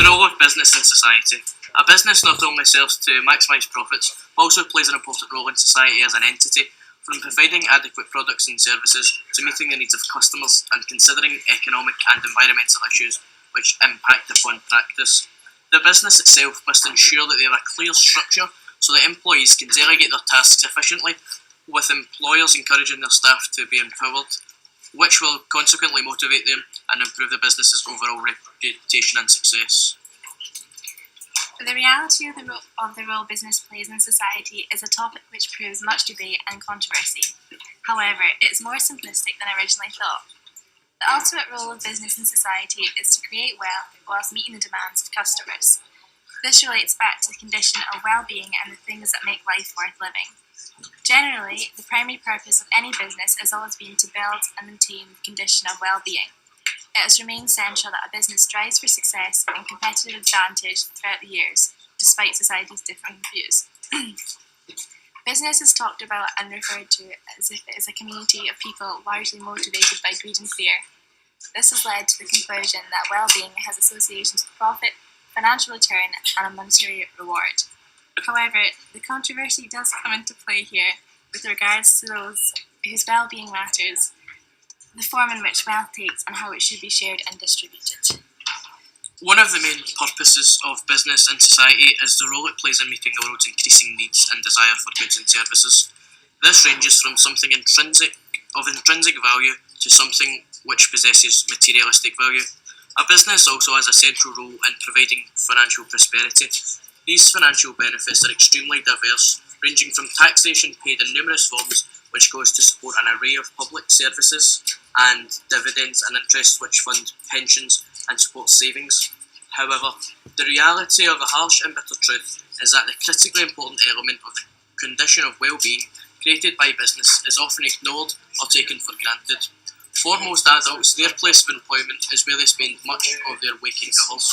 The role of business in society. A business not only serves to maximise profits, but also plays an important role in society as an entity, from providing adequate products and services to meeting the needs of customers and considering economic and environmental issues which impact upon practice. The business itself must ensure that they have a clear structure so that employees can delegate their tasks efficiently, with employers encouraging their staff to be empowered, which will consequently motivate them and improve the business's overall reputation and success. The reality of the role business plays in society is a topic which proves much debate and controversy. However, it is more simplistic than originally thought. The ultimate role of business in society is to create wealth whilst meeting the demands of customers. This relates back to the condition of well-being and the things that make life worth living. Generally, the primary purpose of any business has always been to build and maintain the condition of well-being. It has remained central that a business strives for success and competitive advantage throughout the years, despite society's differing views. Business is talked about and referred to as if it is a community of people largely motivated by greed and fear. This has led to the conclusion that well-being has associations with profit, financial return, and a monetary reward. However, the controversy does come into play here with regards to those whose well-being matters, the form in which wealth takes, and how it should be shared and distributed. One of the main purposes of business in society is the role it plays in meeting the world's increasing needs and desire for goods and services. This ranges from something intrinsic value to something which possesses materialistic value. A business also has a central role in providing financial prosperity. These financial benefits are extremely diverse, ranging from taxation paid in numerous forms, which goes to support an array of public services, and dividends and interest which fund pensions and support savings. However, the reality of the harsh and bitter truth is that the critically important element of the condition of well-being created by business is often ignored or taken for granted. For most adults, their place of employment is where they spend much of their waking hours.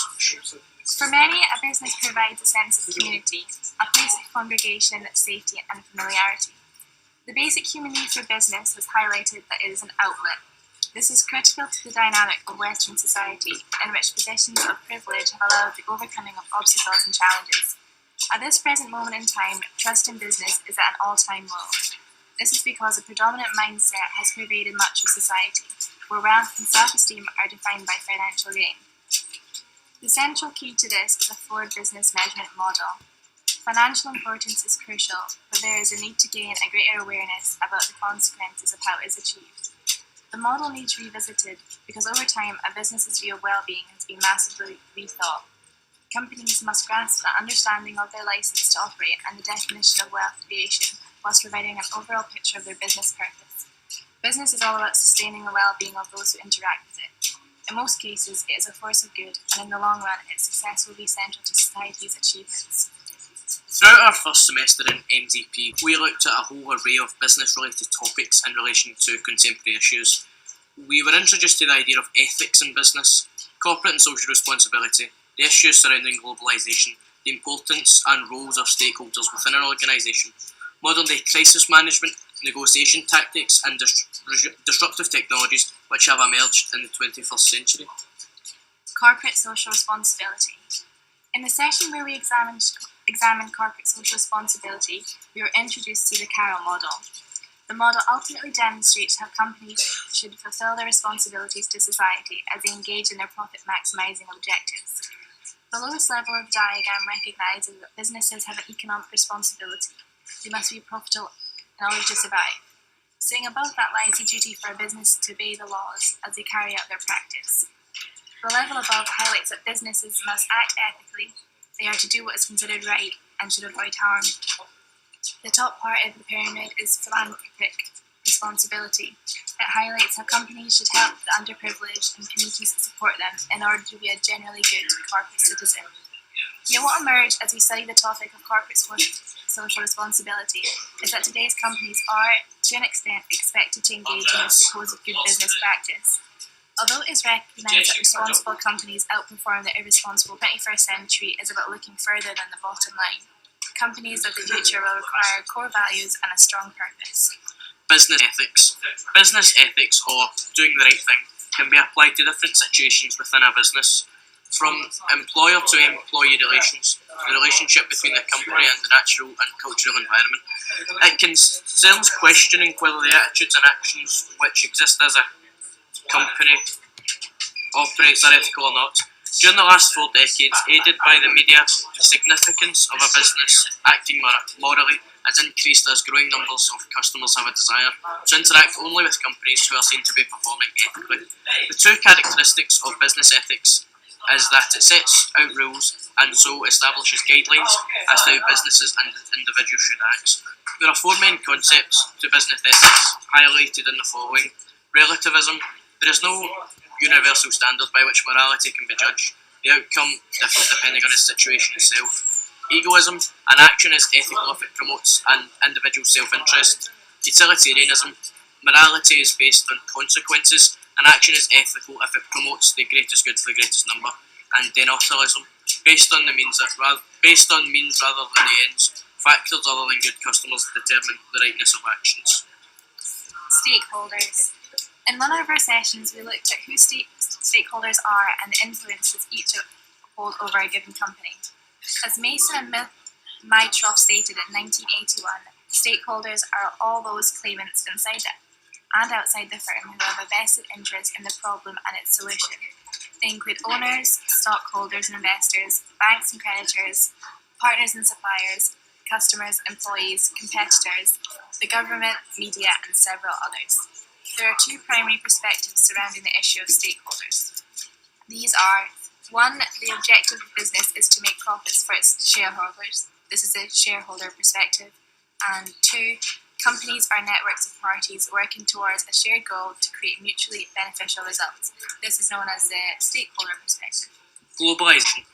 For many, a business provides a sense of community, a place of congregation, safety, and familiarity. The basic human need for business has highlighted that it is an outlet. This is critical to the dynamic of Western society, in which positions of privilege have allowed the overcoming of obstacles and challenges. At this present moment in time, trust in business is at an all-time low. This is because a predominant mindset has pervaded much of society, where wealth and self-esteem are defined by financial gain. The central key to this is a flawed business measurement model. Financial importance is crucial, but there is a need to gain a greater awareness about the consequences of how it is achieved. The model needs revisited because over time a business's view of well-being has been massively rethought. Companies must grasp an understanding of their license to operate and the definition of wealth creation, whilst providing an overall picture of their business purpose. Business is all about sustaining the well-being of those who interact with it. In most cases, it is a force of good, and in the long run, its success will be central to society's achievements. Throughout our first semester in MDP, we looked at a whole array of business-related topics in relation to contemporary issues. We were introduced to the idea of ethics in business, corporate and social responsibility, the issues surrounding globalisation, the importance and roles of stakeholders within an organisation, modern-day crisis management, negotiation tactics, and disruptive technologies which have emerged in the 21st century. Corporate social responsibility. In the session where we examined corporate social responsibility, we were introduced to the Carroll model. The model ultimately demonstrates how companies should fulfill their responsibilities to society as they engage in their profit-maximising objectives. The lowest level of diagram recognises that businesses have an economic responsibility. They must be profitable in order to survive. Sitting above that lies the duty for a business to obey the laws as they carry out their practice. The level above highlights that businesses must act ethically. They are to do what is considered right and should avoid harm. The top part of the pyramid is philanthropic responsibility. It highlights how companies should help the underprivileged and communities that support them in order to be a generally good corporate citizen. Yet what emerged as we study the topic of corporate social responsibility is that today's companies are, to an extent, expected to engage in this supposed good business practice. Although it is recognised that responsible companies outperform the irresponsible 21st century is about looking further than the bottom line. Companies of the future will require core values and a strong purpose. Business ethics. Business ethics, or doing the right thing, can be applied to different situations within a business. From employer to employee relations, the relationship between the company and the natural and cultural environment. It concerns questioning whether the attitudes and actions which exist as a company operates are ethical or not. During the last 4 decades, aided by the media, the significance of a business acting morally has increased as growing numbers of customers have a desire to interact only with companies who are seen to be performing ethically. The two characteristics of business ethics is that it sets out rules and so establishes guidelines as to how businesses and individuals should act. There are 4 main concepts to business ethics highlighted in the following. Relativism. There is no universal standard by which morality can be judged. The outcome differs depending on the situation itself. Egoism. An action is ethical if it promotes an individual's self-interest. Utilitarianism. Morality is based on consequences. An action is ethical if it promotes the greatest good for the greatest number. And denothalism. Based on means rather than the ends. Factors other than good customers determine the rightness of actions. Stakeholders. In one of our sessions, we looked at who stakeholders are and the influences each hold over a given company. As Mason and Mytroff stated in 1981, stakeholders are all those claimants inside it and outside the firm who have a vested interest in the problem and its solution. They include owners, stockholders and investors, banks and creditors, partners and suppliers, customers, employees, competitors, the government, media and several others. There are 2 primary perspectives surrounding the issue of stakeholders. These are: 1. The objective of business is to make profits for its shareholders. This is a shareholder perspective. And 2. Companies are networks of parties working towards a shared goal to create mutually beneficial results. This is known as the stakeholder perspective. Globalisation.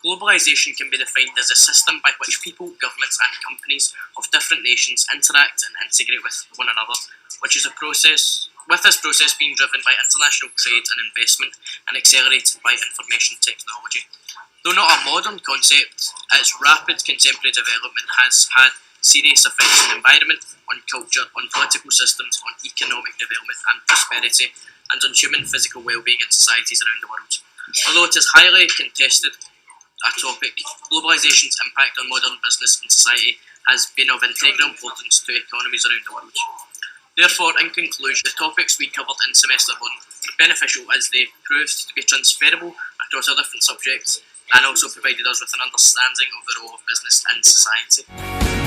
Globalisation can be defined as a system by which people, governments and companies of different nations interact and integrate with one another, with this process being driven by international trade and investment and accelerated by information technology. Though not a modern concept, its rapid contemporary development has had serious effects on the environment, on culture, on political systems, on economic development and prosperity, and on human physical well-being in societies around the world. Although it is highly contested a topic, globalisation's impact on modern business and society has been of integral importance to economies around the world. Therefore, in conclusion, the topics we covered in semester 1 were beneficial as they proved to be transferable across our different subjects and also provided us with an understanding of the role of business in society.